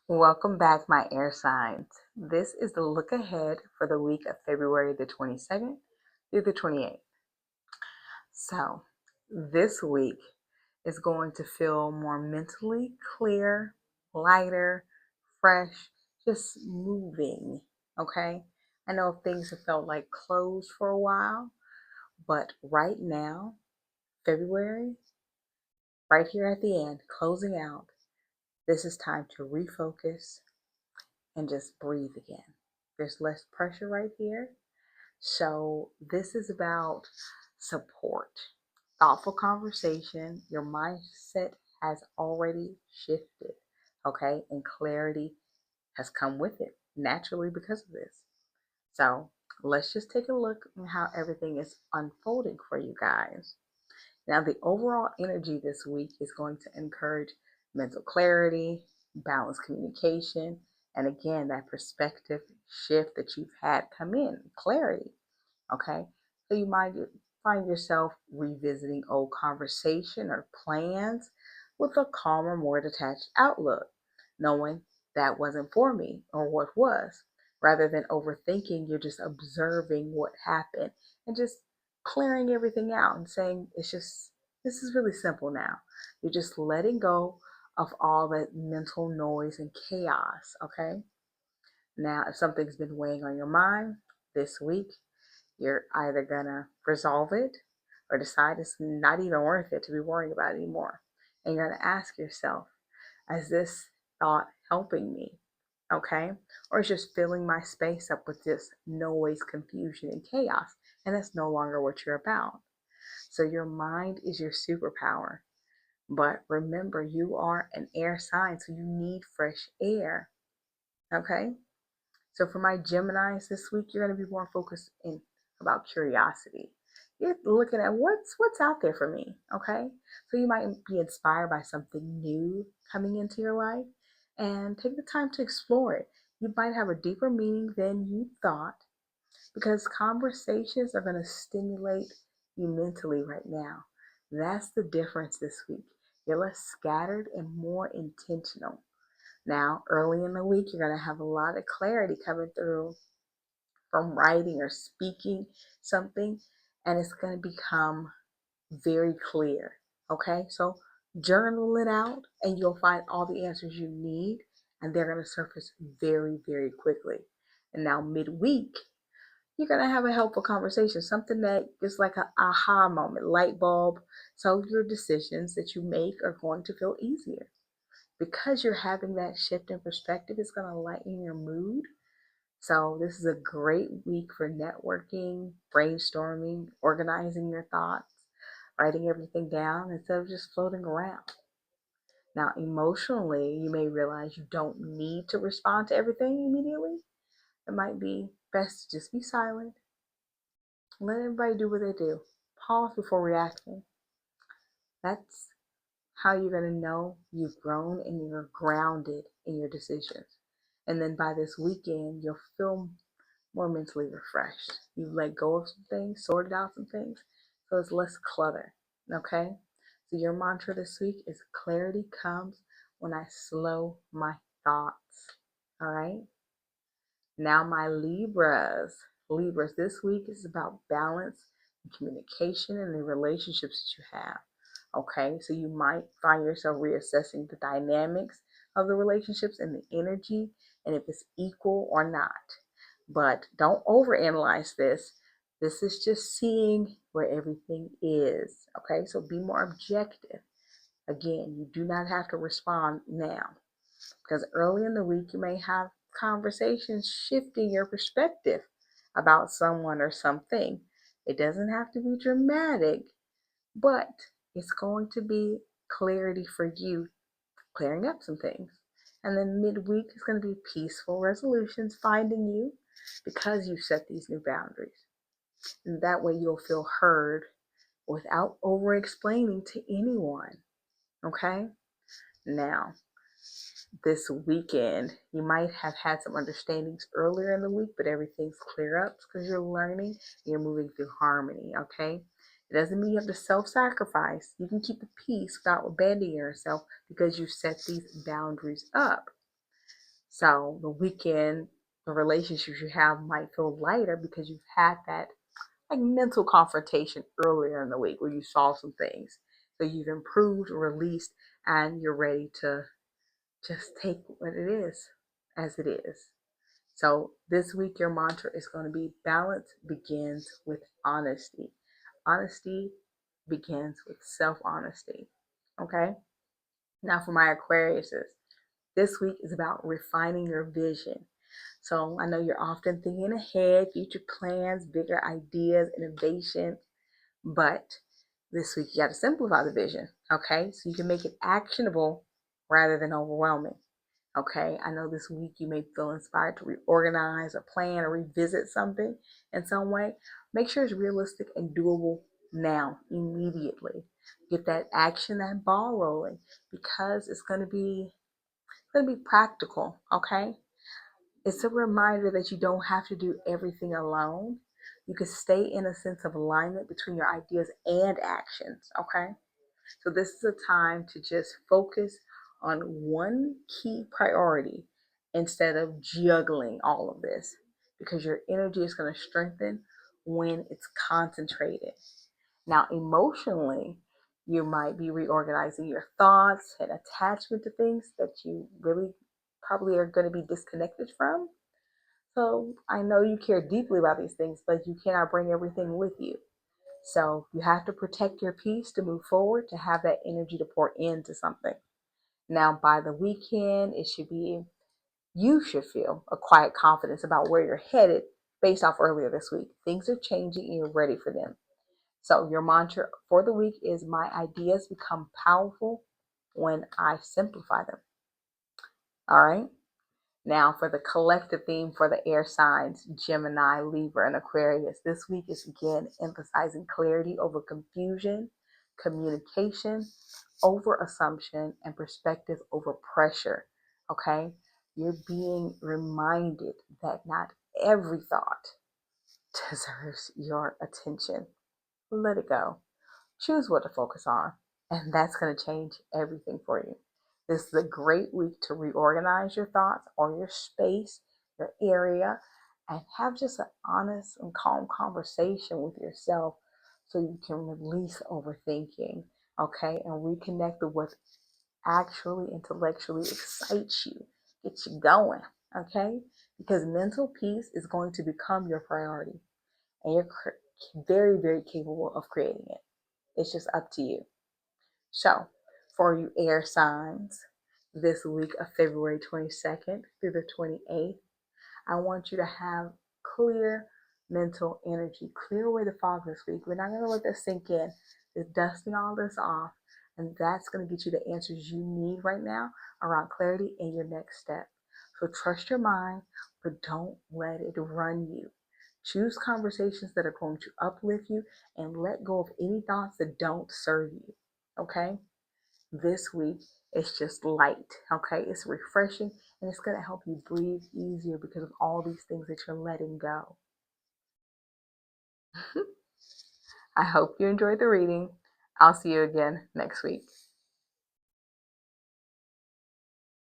Welcome back, my air signs. This is the look ahead for the week of February the 22nd through the 28th. So, this week is going to feel more mentally clear, lighter, fresh, just moving. Okay? I know things have felt like closed for a while, but right now, February, right here at the end, closing out, this is time to refocus and just breathe again. There's less pressure right here. So, this is about support, thoughtful conversation. Your mindset has already shifted, okay? And clarity has come with it naturally because of this. So, let's just take a look at how everything is unfolding for you guys. Now, the overall energy this week is going to encourage mental clarity, balanced communication, and again, that perspective shift that you've had come in, clarity. Okay, so you might find yourself revisiting old conversation or plans with a calmer, more detached outlook, knowing that wasn't for me or what was. Rather than overthinking, you're just observing what happened and just clearing everything out and saying, this is really simple now. You're just letting go of all that mental noise and chaos, okay? Now, if something's been weighing on your mind this week, you're either gonna resolve it or decide it's not even worth it to be worrying about it anymore. And you're gonna ask yourself, is this thought helping me? Okay? Or is just filling my space up with this noise, confusion, and chaos. And that's no longer what you're about. So your mind is your superpower. But remember, you are an air sign, so you need fresh air. Okay? So for my Geminis this week, you're going to be more focused in about curiosity. You're looking at what's out there for me, okay? So you might be inspired by something new coming into your life and take the time to explore it. You might have a deeper meaning than you thought because conversations are going to stimulate you mentally right now. That's the difference this week. You're less scattered and more intentional. Now, early in the week, you're going to have a lot of clarity coming through from writing or speaking something, and it's going to become very clear. Okay, so journal it out, and you'll find all the answers you need, and they're going to surface very, very quickly. And now, midweek, you're going to have a helpful conversation, something that is like an aha moment, light bulb. So, your decisions that you make are going to feel easier because you're having that shift in perspective. It's going to lighten your mood. So this is a great week for networking, brainstorming, organizing your thoughts, writing everything down instead of just floating around. Now, emotionally, you may realize you don't need to respond to everything immediately. It might be best to just be silent, let everybody do what they do, pause before reacting. That's how you're going to know you've grown and you're grounded in your decisions. And then by this weekend, you'll feel more mentally refreshed. You've let go of some things, sorted out some things, so it's less clutter. Okay? So your mantra this week is clarity comes when I slow my thoughts. All right? Now, my Libras. Libras, this week is about balance and communication and the relationships that you have. Okay, so you might find yourself reassessing the dynamics of the relationships and the energy and if it's equal or not. But don't overanalyze this. This is just seeing where everything is. Okay, so be more objective. Again, you do not have to respond now because early in the week you may have conversations shifting your perspective about someone or something. It doesn't have to be dramatic, but it's going to be clarity for you, clearing up some things. And then midweek is going to be peaceful resolutions finding you because you set these new boundaries. And that way you'll feel heard without over explaining to anyone. Okay? Now, this weekend, you might have had some understandings earlier in the week, but everything's clear up because you're learning and you're moving through harmony. Okay? It doesn't mean you have to self-sacrifice. You can keep the peace without abandoning yourself because you set these boundaries up. So the weekend, the relationships you have might feel lighter because you've had that like mental confrontation earlier in the week where you saw some things. So you've improved, released, and you're ready to just take what it is as it is. So this week, your mantra is going to be balance begins with honesty. Honesty begins with self honesty. Okay. Now, for my Aquariuses, this week is about refining your vision. So I know you're often thinking ahead, future plans, bigger ideas, innovation, but this week you got to simplify the vision. Okay. So you can make it actionable rather than overwhelming. Okay, I know this week you may feel inspired to reorganize or plan or revisit something in some way. Make sure it's realistic and doable now, immediately. Get that action, that ball rolling, because it's gonna be practical. Okay, it's a reminder that you don't have to do everything alone. You can stay in a sense of alignment between your ideas and actions. Okay. So this is a time to just focus on one key priority instead of juggling all of this because your energy is going to strengthen when it's concentrated. Now, emotionally, you might be reorganizing your thoughts and attachment to things that you really probably are going to be disconnected from. So I know you care deeply about these things, but you cannot bring everything with you. So you have to protect your peace to move forward, to have that energy to pour into something. Now, by the weekend, you should feel a quiet confidence about where you're headed based off earlier this week. Things are changing and you're ready for them. So your mantra for the week is my ideas become powerful when I simplify them. All right. Now, for the collective theme for the air signs, Gemini, Libra, and Aquarius, this week is again emphasizing clarity over confusion, communication over assumption, and perspective over pressure. Okay? You're being reminded that not every thought deserves your attention. Let it go. Choose what to focus on, and that's going to change everything for you. This is a great week to reorganize your thoughts or your space, your area, and have just an honest and calm conversation with yourself so you can release overthinking, okay, and reconnect with what actually intellectually excites you, gets you going, okay, because mental peace is going to become your priority, and you're very, very capable of creating it. It's just up to you. So, for you air signs, this week of February 22nd through the 28th, I want you to have clear mental energy. Clear away the fog this week. We're not going to let this sink in. It's dusting all this off, and that's going to get you the answers you need right now around clarity and your next step. So trust your mind, but don't let it run you. Choose conversations that are going to uplift you and let go of any thoughts that don't serve you. Okay? This week it's just light. Okay? It's refreshing and it's going to help you breathe easier because of all these things that you're letting go. I hope you enjoyed the reading. I'll see you again next week.